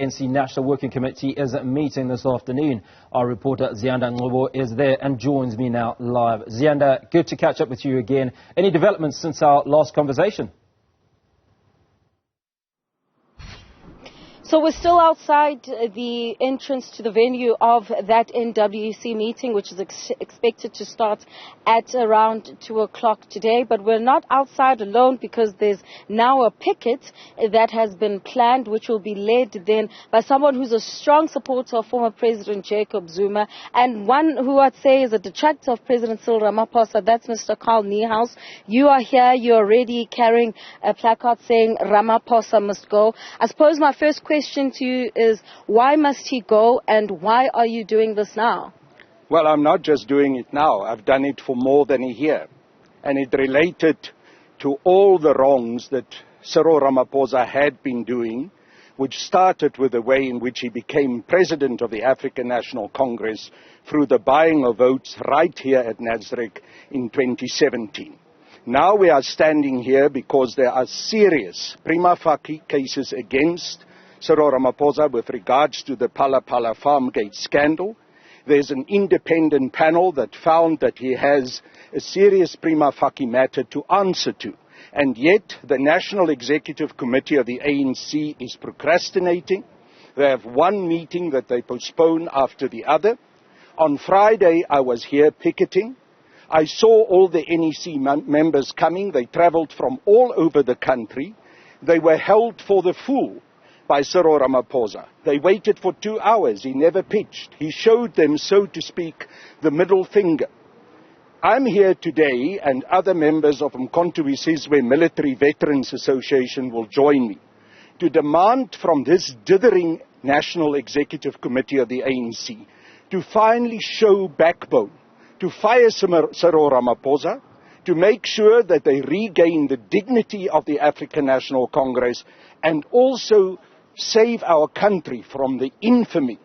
ANC National Working Committee is meeting this afternoon. Our reporter Zianda Ngobo is there and joins me now live. Zianda, good to catch up with you again. Any developments since our last conversation? So we're still outside the entrance to the venue of that NWC meeting, which is expected to start at around 2 o'clock today. But we're not outside alone, because there's now a picket that has been planned, which will be led then by someone who's a strong supporter of former President Jacob Zuma, and one who I'd say is a detractor of President Cyril Ramaphosa. That's Mr. Carl Niehaus. You are here. You're already carrying a placard saying Ramaphosa must go. I suppose my first question to you is, why must he go, and why are you doing this now? Well, I'm not just doing it now. I've done it for more than a year. And it related to all the wrongs that Cyril Ramaphosa had been doing, which started with the way in which he became president of the African National Congress through the buying of votes right here at Nasrec in 2017. Now we are standing here because there are serious prima facie cases against Cyril Ramaphosa with regards to the Phala Phala Farmgate scandal. There's an independent panel that found that he has a serious prima facie matter to answer to. And yet the National Executive Committee of the ANC is procrastinating. They have one meeting that they postpone after the other. On Friday I was here picketing. I saw all the NEC members coming. They travelled from all over the country. They were held for the fool by Cyril Ramaphosa. They waited for 2 hours. He never pitched. He showed them, so to speak, the middle finger. I'm here today, and other members of Umkhonto we Sizwe Military Veterans Association will join me, to demand from this dithering National Executive Committee of the ANC to finally show backbone, to fire Cyril Ramaphosa, to make sure that they regain the dignity of the African National Congress, and also save our country from the infamy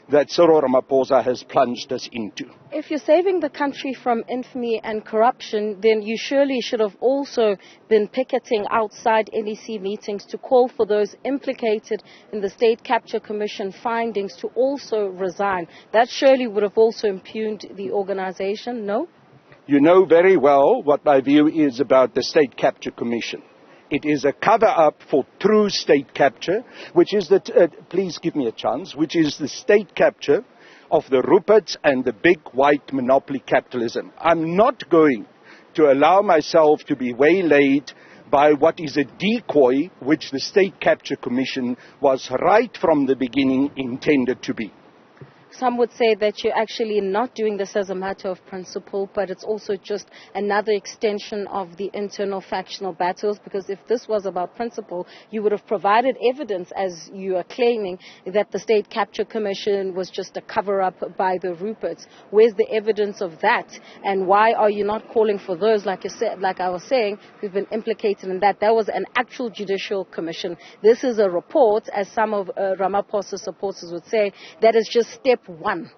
that Cyril Ramaphosa has plunged us into. If you're saving the country from infamy and corruption, then you surely should have also been picketing outside NEC meetings to call for those implicated in the State Capture Commission findings to also resign. That surely would have also impugned the organization, no? You know very well what my view is about the State Capture Commission. It is a cover-up for true state capture, which is please give me a chance, which is the state capture of the Ruperts and the big white monopoly capitalism. I'm not going to allow myself to be waylaid by what is a decoy, which the State Capture Commission was right from the beginning intended to be. Some would say that you're actually not doing this as a matter of principle, but it's also just another extension of the internal factional battles, because if this was about principle, you would have provided evidence, as you are claiming, that the State Capture Commission was just a cover-up by the Ruperts. Where's the evidence of that? And why are you not calling for those, like you said, like I was saying, who've been implicated in that? That was an actual judicial commission. This is a report, as some of Ramaphosa supporters would say, that is just step one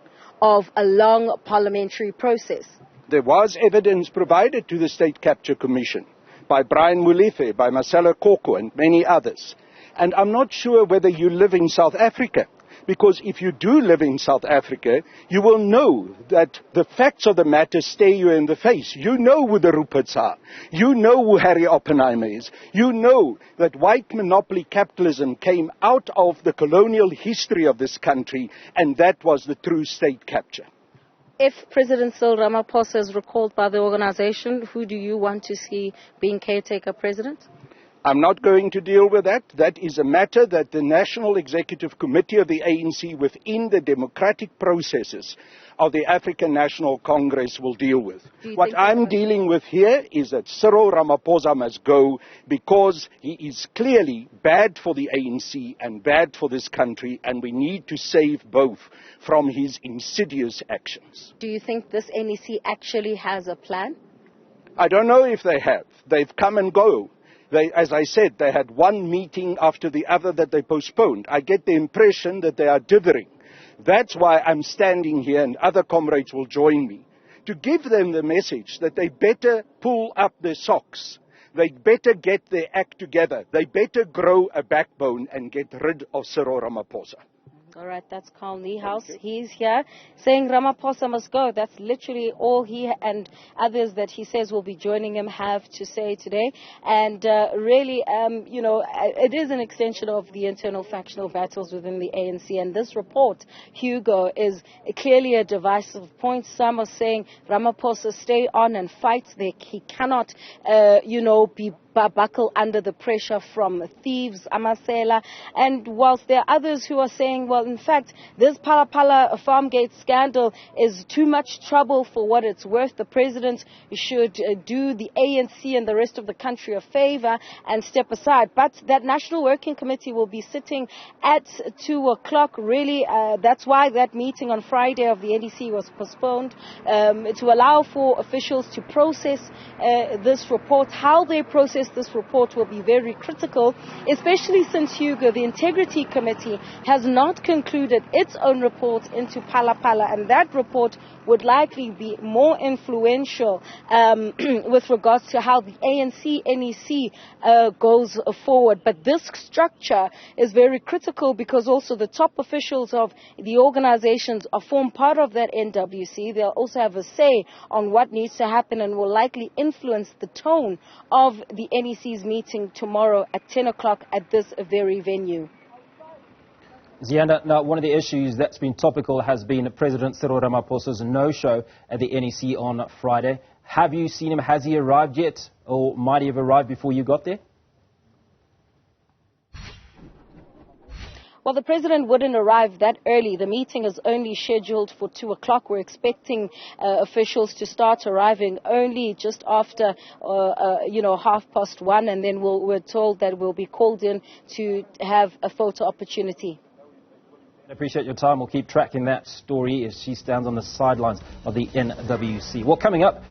of a long parliamentary process. There was evidence provided to the State Capture Commission by Brian Molefe, by Marcelo Koko and many others. And I'm not sure whether you live in South Africa, because if you do live in South Africa, you will know that the facts of the matter stare you in the face. You know who the Ruperts are. You know who Harry Oppenheimer is. You know that white monopoly capitalism came out of the colonial history of this country, and that was the true state capture. If President Cyril Ramaphosa is recalled by the organization, who do you want to see being caretaker president? I'm not going to deal with that. That is a matter that the National Executive Committee of the ANC within the democratic processes of the African National Congress will deal with. What I'm dealing with here is that Cyril Ramaphosa must go, because he is clearly bad for the ANC and bad for this country, and we need to save both from his insidious actions. Do you think this NEC actually has a plan? I don't know if they have. They've come and go. As I said, they had one meeting after the other that they postponed. I get the impression that they are dithering. That's why I'm standing here, and other comrades will join me, to give them the message that they better pull up their socks, they better get their act together. They better grow a backbone and get rid of Cyril Ramaphosa. All right, that's Carl Niehaus. He's here saying Ramaphosa must go. That's literally all he and others that he says will be joining him have to say today. And really, it is an extension of the internal factional battles within the ANC. And this report, Hugo, is clearly a divisive point. Some are saying Ramaphosa stay on and fight. He cannot, be buckle under the pressure from thieves, Amasela. And whilst there are others who are saying, well, in fact, this Pala Farmgate scandal is too much trouble for what it's worth. The president should do the ANC and the rest of the country a favor and step aside. But that National Working Committee will be sitting at 2 o'clock. Really, that's why that meeting on Friday of the NDC was postponed, to allow for officials to process this report. How they process this report will be very critical, especially since, Hugo, the Integrity Committee has not concluded its own report into Pala, and that report would likely be more influential with regards to how the ANC-NEC goes forward. But this structure is very critical because also the top officials of the organizations form part of that NWC. They'll also have a say on what needs to happen and will likely influence the tone of the NEC's meeting tomorrow at 10 o'clock at this very venue. Zianda, now one of the issues that's been topical has been President Cyril Ramaphosa's no-show at the NEC on Friday. Have you seen him? Has he arrived yet? Or might he have arrived before you got there? Well, the president wouldn't arrive that early. The meeting is only scheduled for 2 o'clock. We're expecting officials to start arriving only just after, 1:30, and then we're told that we'll be called in to have a photo opportunity. I appreciate your time. We'll keep tracking that story as she stands on the sidelines of the NWC. Well, coming up...